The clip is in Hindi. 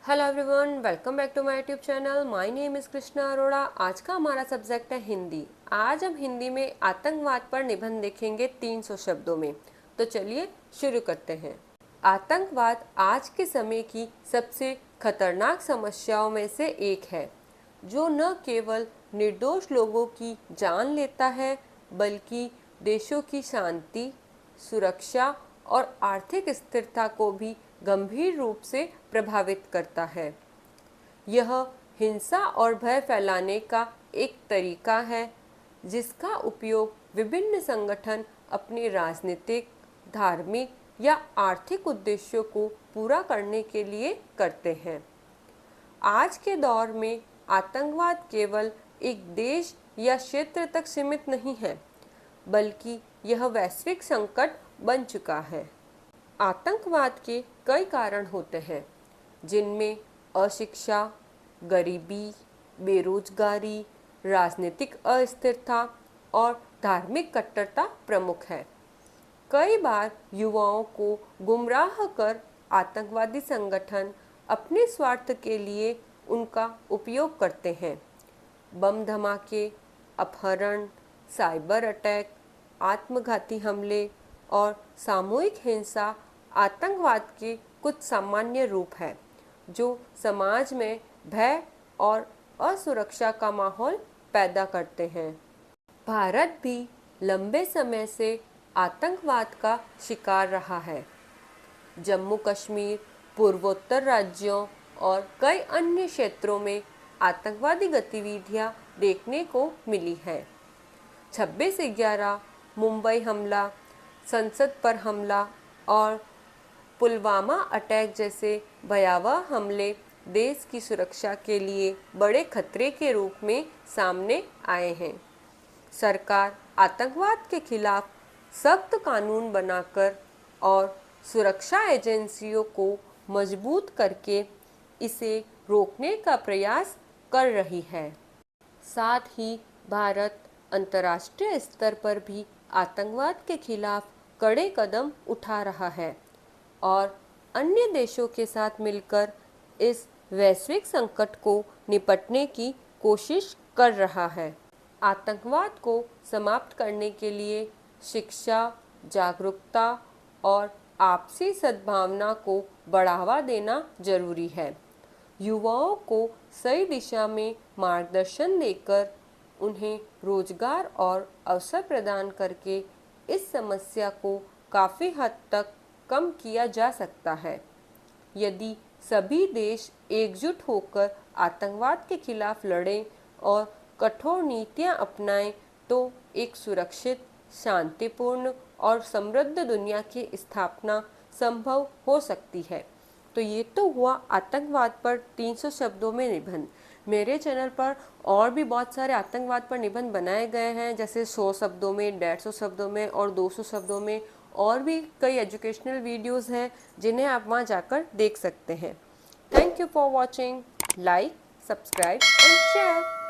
Hello everyone, welcome back to my YouTube channel. My name is Krishna Arora. आज का हमारा सब्जेक्ट है हिंदी। आज हम हिंदी में आतंकवाद पर निबंध देखेंगे 300 शब्दों में। तो चलिए शुरू करते हैं। आतंकवाद आज के समय की सबसे खतरनाक समस्याओं में से एक है, जो न केवल निर्दोष लोगों की जान लेता है, बल्कि देशों की शांति, सुरक्षा और आर्थिक स्थिरता को भी गंभीर रूप से प्रभावित करता है। यह हिंसा और भय फैलाने का एक तरीका है, जिसका उपयोग विभिन्न संगठन अपने राजनीतिक, धार्मिक या आर्थिक उद्देश्यों को पूरा करने के लिए करते हैं। आज के दौर में आतंकवाद केवल एक देश या क्षेत्र तक सीमित नहीं है, बल्कि यह वैश्विक संकट बन चुका है। आतंकवाद के कई कारण होते हैं, जिनमें अशिक्षा, गरीबी, बेरोजगारी, राजनीतिक अस्थिरता और धार्मिक कट्टरता प्रमुख है। कई बार युवाओं को गुमराह कर आतंकवादी संगठन अपने स्वार्थ के लिए उनका उपयोग करते हैं। बम धमाके, अपहरण, साइबर अटैक, आत्मघाती हमले और सामूहिक हिंसा आतंकवाद के कुछ सामान्य रूप हैं, जो समाज में भय और असुरक्षा का माहौल पैदा करते हैं। भारत भी लंबे समय से आतंकवाद का शिकार रहा है। जम्मू कश्मीर, पूर्वोत्तर राज्यों और कई अन्य क्षेत्रों में आतंकवादी गतिविधियां देखने को मिली हैं। 26/11, मुंबई हमला, संसद पर हमला और पुलवामा अटैक जैसे भयावह हमले देश की सुरक्षा के लिए बड़े खतरे के रूप में सामने आए हैं। सरकार आतंकवाद के खिलाफ सख्त कानून बनाकर और सुरक्षा एजेंसियों को मजबूत करके इसे रोकने का प्रयास कर रही है। साथ ही भारत अंतर्राष्ट्रीय स्तर पर भी आतंकवाद के खिलाफ कड़े कदम उठा रहा है और अन्य देशों के साथ मिलकर इस वैश्विक संकट को निपटने की कोशिश कर रहा है। आतंकवाद को समाप्त करने के लिए शिक्षा, जागरूकता और आपसी सद्भावना को बढ़ावा देना जरूरी है। युवाओं को सही दिशा में मार्गदर्शन देकर उन्हें रोजगार और अवसर प्रदान करके इस समस्या को काफ़ी हद तक कम किया जा सकता है। यदि सभी देश एकजुट होकर आतंकवाद के खिलाफ लड़ें और कठोर नीतियां अपनाएं, तो एक सुरक्षित, शांतिपूर्ण और समृद्ध दुनिया की स्थापना संभव हो सकती है। तो ये तो हुआ आतंकवाद पर 300 शब्दों में निबंध। मेरे चैनल पर और भी बहुत सारे आतंकवाद पर निबंध बनाए गए हैं, जैसे 100 शब्दों में, 150 शब्दों में और 200 शब्दों में। और भी कई एजुकेशनल वीडियोस हैं जिन्हें आप वहाँ जाकर देख सकते हैं। Thank you for watching. Like, subscribe and share.